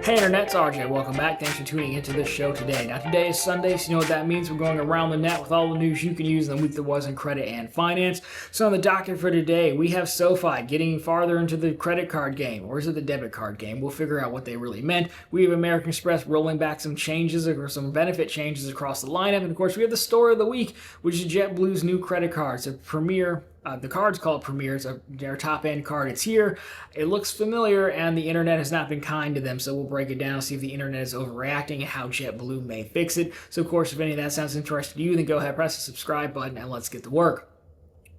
Hey Internet's RJ, welcome back. Thanks for tuning into this show today. Now today is Sunday, so you know what that means. We're going around the net with all the news you can use in the week that was in credit and finance. So on the docket for today, we have SoFi getting farther into the credit card game, or is it the debit card game? We'll figure out what they really meant. We have American Express rolling back some changes, or some benefit changes across the lineup. And of course, we have the story of the week, which is JetBlue's new credit cards, a Premier. The card's called Premier. It's their top-end card. It's here. It looks familiar, and the internet has not been kind to them, so we'll break it down, see if the internet is overreacting and how JetBlue may fix it. So, of course, if any of that sounds interesting to you, then go ahead, press the subscribe button, and let's get to work.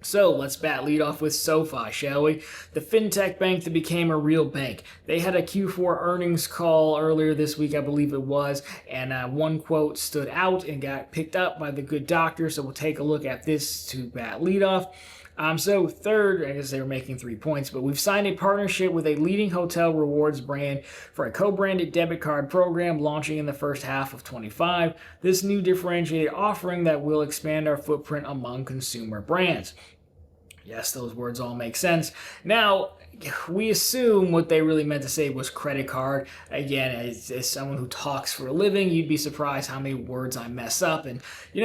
So let's lead off with SoFi, shall we? The fintech bank that became a real bank. They had a Q4 earnings call earlier this week, I believe it was, and one quote stood out and got picked up by the good doctor, so we'll take a look at this to lead off. So third, I guess they were making 3 points, but we've signed a partnership with a leading hotel rewards brand for a co-branded debit card program launching in the first half of 25. This new differentiated offering that will expand our footprint among consumer brands. Yes, those words all make sense. Now, we assume what they really meant to say was credit card. Again, as someone who talks for a living, you'd be surprised how many words I mess up. And,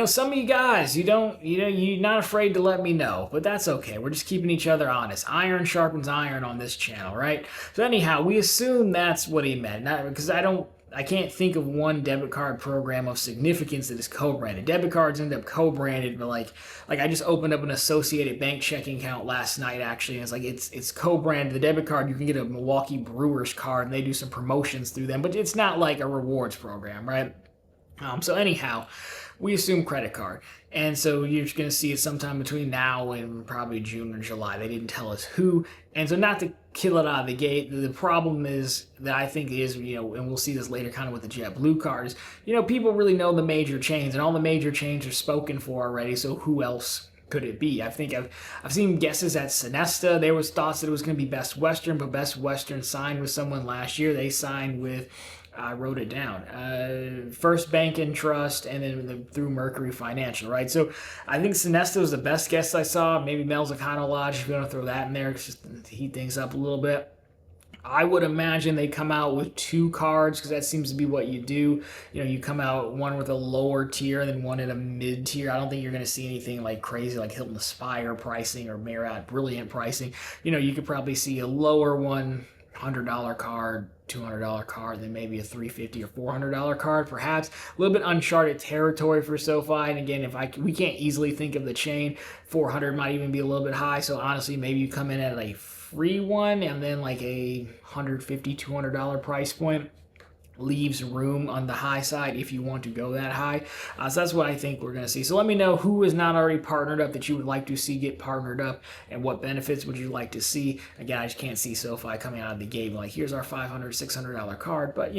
some of you guys, you're not afraid to let me know, but that's okay. We're just keeping each other honest. Iron sharpens iron on this channel, right? So anyhow, we assume that's what he meant. Not because I can't think of one debit card program of significance that is co-branded. Debit cards end up co-branded, but like I just opened up an Associated Bank checking account last night actually, and it's co-branded. The debit card, you can get a Milwaukee Brewers card, and they do some promotions through them, but it's not like a rewards program, right? So anyhow, we assume credit card. And so you're going to see it sometime between now and probably June or July. They didn't tell us who. And so not to kill it out of the gate, the problem is that I think is, and we'll see this later kind of with the JetBlue cards, people really know the major chains, and all the major chains are spoken for already. So who else could it be? I think I've seen guesses at Sonesta. There was thoughts that it was going to be Best Western, but Best Western signed with someone last year. They signed with, I wrote it down, First Bank and Trust, and then through Mercury Financial, right? So I think Sonesta was the best guess I saw. Maybe Mel's Econo Lodge, if you want to throw that in there, just to heat things up a little bit. I would imagine they come out with 2 cards, because that seems to be what you do. You come out one with a lower tier and then one in a mid tier. I don't think you're going to see anything like crazy like Hilton Aspire pricing or Marriott Brilliant pricing. You could probably see a lower one, $100 card, $200 card, then maybe a $350 or $400 card, perhaps. A little bit uncharted territory for SoFi. And again, we can't easily think of the chain. 400 might even be a little bit high. So honestly, maybe you come in at a free one and then like a $150, $200 price point. Leaves room on the high side if you want to go that high. So that's what I think we're going to see. So let me know who is not already partnered up that you would like to see get partnered up, and what benefits would you like to see. Again, I just can't see SoFi coming out of the gate like, here's our $500, $600 card, but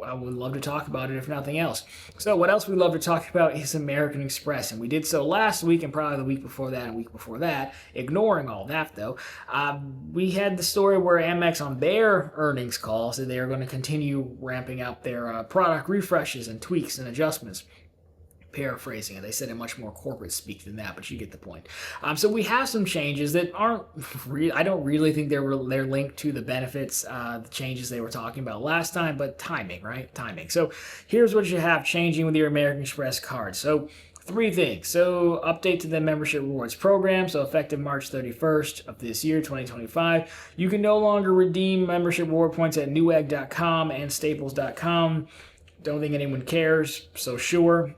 I would love to talk about it if nothing else. So what else we love to talk about is American Express, and we did so last week and probably the week before that and week before that. Ignoring all that though, we had the story where Amex on their earnings call said they are going to continue ramping up their product refreshes and tweaks and adjustments. Paraphrasing it, they said it much more corporate speak than that, but you get the point. So we have some changes that aren't I don't really think they're linked to the benefits, the changes they were talking about last time, but timing, right? Timing. So here's what you have changing with your American Express card. So 3 things. So update to the membership rewards program. So effective March 31st of this year, 2025, you can no longer redeem membership reward points at newegg.com and staples.com. Don't think anyone cares, so sure.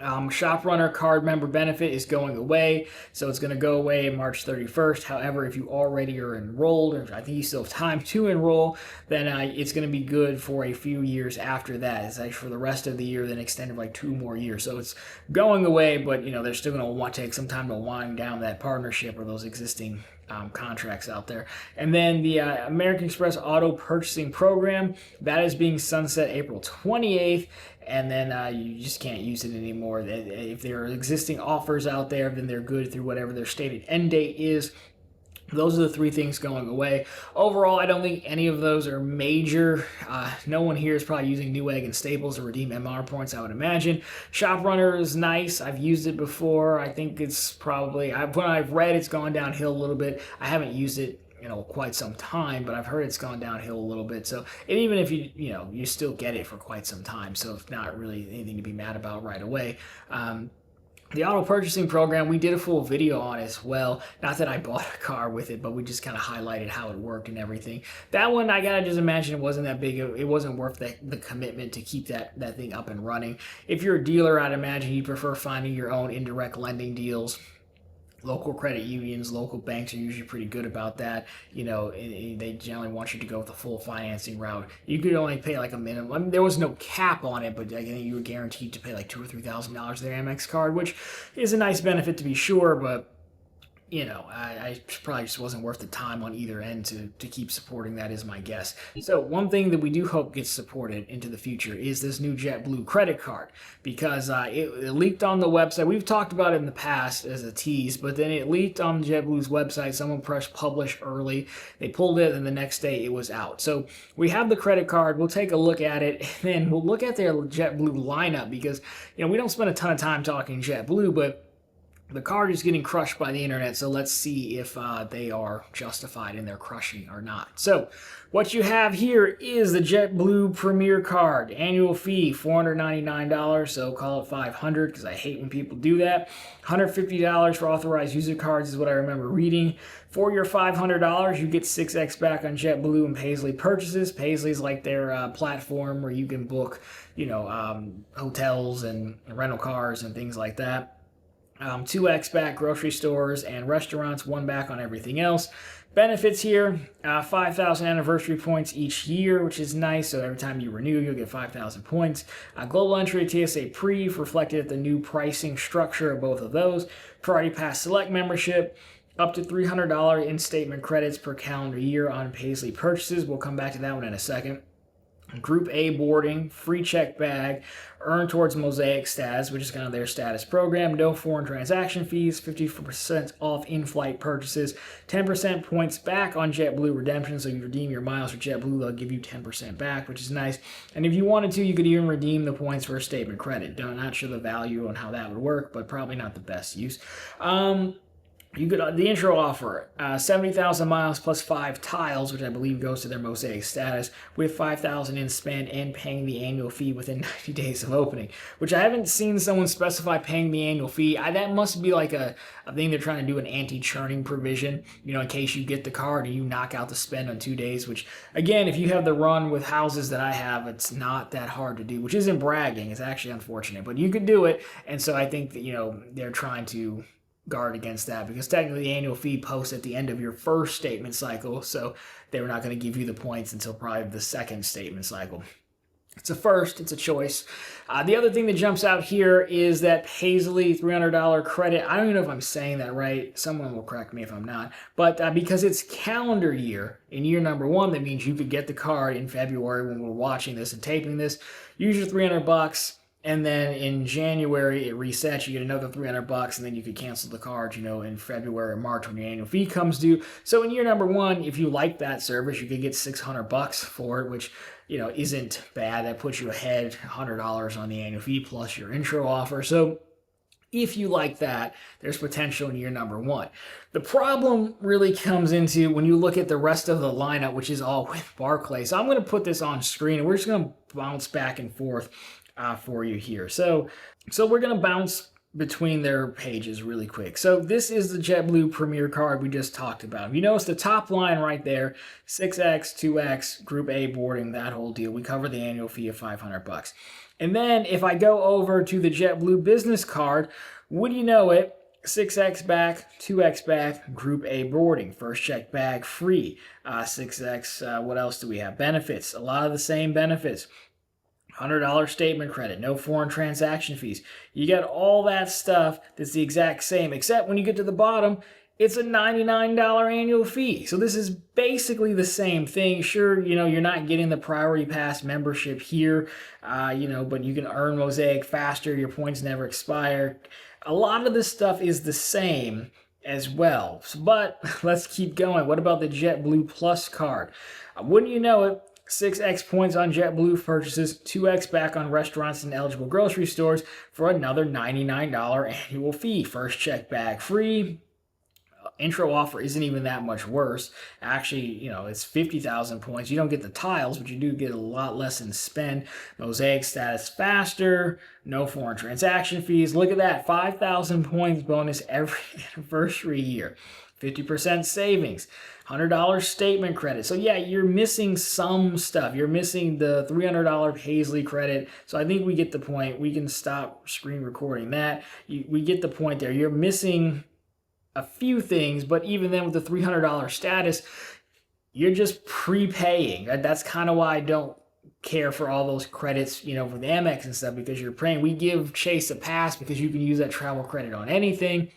ShopRunner card member benefit is going away, so it's going to go away March 31st. However, if you already are enrolled, or I think you still have time to enroll, then it's going to be good for a few years after that. It's actually for the rest of the year, then extended like 2 more years. So it's going away, but they're still going to want to take some time to wind down that partnership or those existing contracts out there. And then the American Express auto purchasing program, that is being sunset April 28th. And then you just can't use it anymore. If there are existing offers out there, then they're good through whatever their stated end date is. Those are the 3 things going away. Overall, I don't think any of those are major. No one here is probably using Newegg and Staples to redeem MR points, I would imagine. ShopRunner is nice. I've used it before. I think it's probably, when I've read, it's gone downhill a little bit. I haven't used it quite some time, but I've heard it's gone downhill a little bit. So, and even if you still get it for quite some time, so it's not really anything to be mad about right away. The auto purchasing program, we did a full video on as well. Not that I bought a car with it, but we just kind of highlighted how it worked and everything. That one, I gotta just imagine it wasn't that big. It wasn't worth the commitment to keep that thing up and running. If you're a dealer, I'd imagine you prefer finding your own indirect lending deals. Local credit unions, local banks are usually pretty good about that. They generally want you to go with the full financing route. You could only pay like a minimum. I mean, there was no cap on it, but I think you were guaranteed to pay like $2,000 or $3,000 to their Amex card, which is a nice benefit to be sure, but I probably just wasn't worth the time on either end to keep supporting that, is my guess. So one thing that we do hope gets supported into the future is this new JetBlue credit card, because it leaked on the website. We've talked about it in the past as a tease, but then it leaked on JetBlue's website. Someone pressed publish early. They pulled it, and the next day it was out. So we have the credit card. We'll take a look at it, and then we'll look at their JetBlue lineup, because we don't spend a ton of time talking JetBlue, but the card is getting crushed by the internet, so let's see if they are justified in their crushing or not. So what you have here is the JetBlue Premier Card. Annual fee, $499, so call it $500 because I hate when people do that. $150 for authorized user cards is what I remember reading. For your $500, you get 6x back on JetBlue and Paisley purchases. Paisley's like their platform where you can book, hotels and rental cars and things like that. 2x back grocery stores and restaurants, 1 back on everything else. Benefits here, 5,000 anniversary points each year, which is nice. So every time you renew, you'll get 5,000 points. Global entry to TSA Pre, reflected at the new pricing structure of both of those. Priority Pass Select membership, up to $300 in-statement credits per calendar year on Paisley purchases. We'll come back to that one in a second. Group A boarding, free check bag, earn towards Mosaic status, which is kind of their status program. No foreign transaction fees, 50% off in-flight purchases, 10% points back on JetBlue redemption. So you redeem your miles for JetBlue, they'll give you 10% back, which is nice. And if you wanted to, you could even redeem the points for a statement credit. Not sure the value on how that would work, but probably not the best use. You could the intro offer 70,000 miles plus 5 tiles, which I believe goes to their Mosaic status, with 5,000 in spend and paying the annual fee within 90 days of opening. Which I haven't seen someone specify paying the annual fee. That must be like a thing they're trying to do, an anti-churning provision. In case you get the card and you knock out the spend on 2 days. Which again, if you have the run with houses that I have, it's not that hard to do. Which isn't bragging. It's actually unfortunate, but you could do it. And so I think that they're trying to guard against that, because technically the annual fee posts at the end of your first statement cycle, so they were not going to give you the points until probably the second statement cycle. It's a first, it's a choice. The other thing that jumps out here is that Paisley $300 credit. I don't even know if I'm saying that right. Someone will correct me if I'm not. But because it's calendar year, in year number 1, that means you could get the card in February when we're watching this and taping this. Use your $300. And then in January, it resets. You get another $300, and then you could cancel the card, in February or March when your annual fee comes due. So in year number 1, if you like that service, you could get $600 for it, which, isn't bad. That puts you ahead $100 on the annual fee plus your intro offer. So if you like that, there's potential in year number 1. The problem really comes into when you look at the rest of the lineup, which is all with Barclays. So I'm going to put this on screen, and we're just going to bounce back and forth for you here. So we're going to bounce between their pages really quick. So this is the JetBlue Premier Card we just talked about. You notice the top line right there, 6X, 2X, Group A boarding, that whole deal. We cover the annual fee of $500. And then if I go over to the JetBlue Business Card, would you know it, 6X back, 2X back, Group A boarding, first check bag free, 6X, what else do we have? Benefits, a lot of the same benefits. $100 statement credit, no foreign transaction fees. You get all that stuff that's the exact same, except when you get to the bottom, it's a $99 annual fee. So this is basically the same thing. Sure, you're not getting the Priority Pass membership here, but you can earn Mosaic faster. Your points never expire. A lot of this stuff is the same as well. But let's keep going. What about the JetBlue Plus card? Wouldn't you know it, 6X points on JetBlue purchases, 2X back on restaurants and eligible grocery stores for another $99 annual fee. First check bag free, intro offer isn't even that much worse. Actually, it's 50,000 points. You don't get the tiles, but you do get a lot less in spend. Mosaic status faster, no foreign transaction fees. Look at that, 5,000 points bonus every anniversary year. 50% savings, $100 statement credit. So yeah, you're missing some stuff. You're missing the $300 Paisley credit. So I think we get the point. We can stop screen recording that. We get the point there. You're missing a few things, but even then with the $300 status, you're just prepaying. That's kind of why I don't care for all those credits, for the Amex and stuff, because you're paying. We give Chase a pass because you can use that travel credit on anything.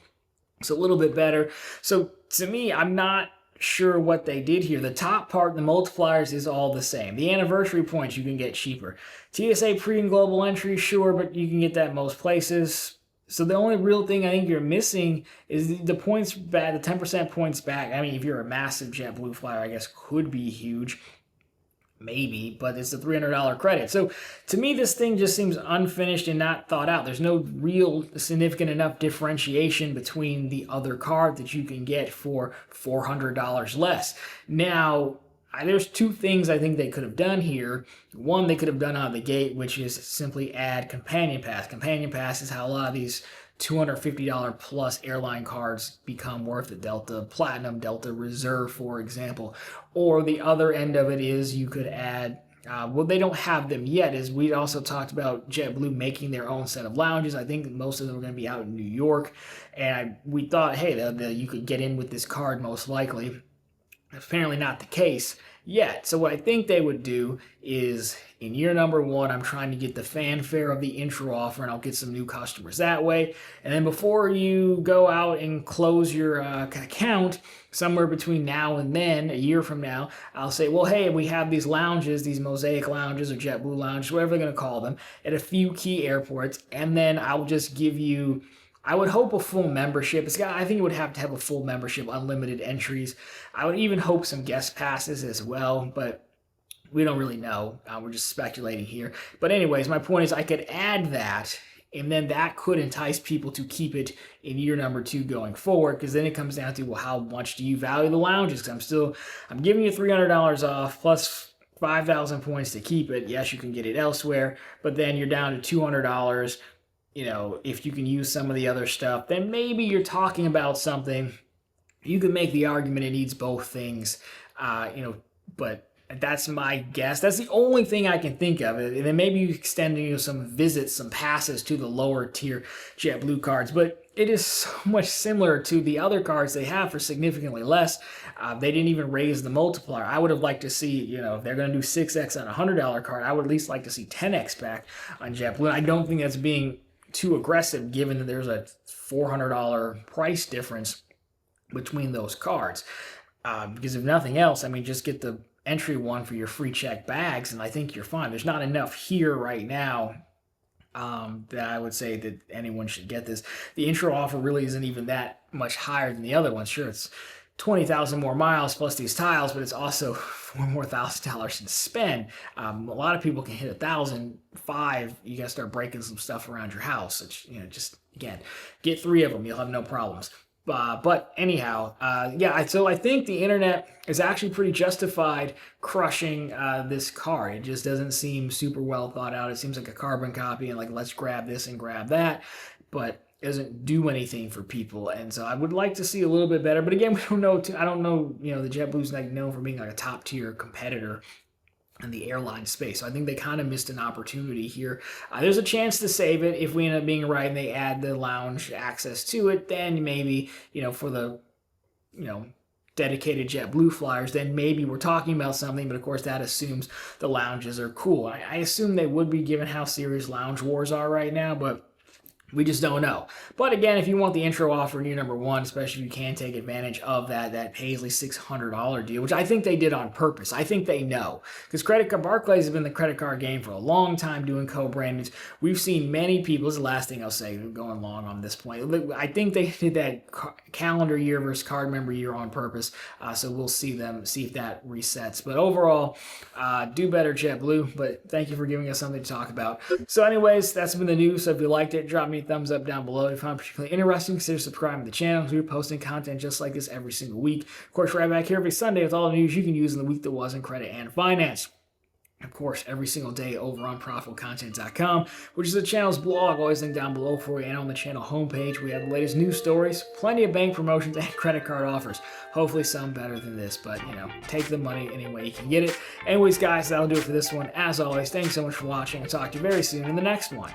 It's a little bit better. So to me, I'm not sure what they did here. The top part, the multipliers, is all the same. The anniversary points you can get cheaper. TSA pre and global entry, sure, but you can get that most places. So the only real thing I think you're missing is the points back, the 10% points back. I mean, if you're a massive JetBlue flyer, I guess could be huge. Maybe, but it's a $300 credit. So to me, this thing just seems unfinished and not thought out. There's no real significant enough differentiation between the other card that you can get for $400 less. Now, there's two things I think they could have done here. One, they could have done out of the gate, which is simply add Companion Pass. Companion Pass is how a lot of these $250 plus airline cards become worth it. Delta Platinum, Delta Reserve, for example. Or the other end of it is you could add, well, they don't have them yet, as we also talked about JetBlue making their own set of lounges. I think most of them are going to be out in New York. And we thought, hey, you could get in with this card most likely. Apparently not the case yet. So what I think they would do is, in year number one, I'm trying to get the fanfare of the intro offer, and I'll get some new customers that way. And then before you go out and close your account, somewhere between now and then, a year from now, I'll say, well, hey, we have these lounges, these Mosaic lounges or JetBlue lounges, whatever they're going to call them, at a few key airports. And then I'll just give you, I would hope, a full membership. I think it would have to have a full membership, unlimited entries. I would even hope some guest passes as well, but we don't really know. We're just speculating here. But anyways, my point is I could add that, and then that could entice people to keep it in year number two going forward, because then it comes down to, well, how much do you value the lounges? Because I'm giving you $300 off plus 5,000 points to keep it. Yes, you can get it elsewhere, but then you're down to $200. If you can use some of the other stuff, then maybe you're talking about something. You could make the argument it needs both things, but that's my guess. That's the only thing I can think of. And then maybe you extend some visits, some passes to the lower tier JetBlue cards. But it is so much similar to the other cards they have for significantly less. They didn't even raise the multiplier. I would have liked to see, if they're going to do 6x on a $100 card, I would at least like to see 10x back on JetBlue. I don't think that's being too aggressive, given that there's a $400 price difference between those cards. Because if nothing else, just get the entry one for your free check bags, and I think you're fine. There's not enough here right now that I would say that anyone should get this. The intro offer really isn't even that much higher than the other ones. Sure, it's 20,000 more miles plus these tiles, but it's also $4,000 more to spend. A lot of people can hit 1,005. You got to start breaking some stuff around your house. Which, just again, get 3 of them. You'll have no problems. But anyhow, so I think the internet is actually pretty justified crushing this card. It just doesn't seem super well thought out. It seems like a carbon copy and let's grab this and grab that, but it doesn't do anything for people. And so I would like to see a little bit better. But again, we don't know. I don't know. The JetBlue's known for being a top tier competitor in the airline space. So I think they kind of missed an opportunity here. There's a chance to save it if we end up being right and they add the lounge access to it. Then maybe, for the, dedicated JetBlue flyers, then maybe we're talking about something. But of course, that assumes the lounges are cool. I assume they would be, given how serious lounge wars are right now, but we just don't know. But again, if you want the intro offer in year number one, especially if you can take advantage of that Paisley $600 deal, which I think they did on purpose. I think they know. Because Barclays has been the credit card game for a long time doing co-brandings. We've seen many people, this is the last thing I'll say, going long on this point. I think they did that calendar year versus card member year on purpose. So we'll see if that resets. But overall, do better, JetBlue. But thank you for giving us something to talk about. So anyways, that's been the news. So if you liked it, drop me a thumbs up down below if you find it particularly interesting. Consider subscribing to the channel because we're posting content just like this every single week. Of course, right back here every Sunday with all the news you can use in the week that was in credit and finance. Of course, every single day over on ProfitContent.com, which is the channel's blog, always linked down below for you, and on the channel homepage, we have the latest news stories, plenty of bank promotions, and credit card offers. Hopefully some better than this, but, take the money any way you can get it. Anyways, guys, that'll do it for this one. As always, thanks so much for watching. I'll talk to you very soon in the next one.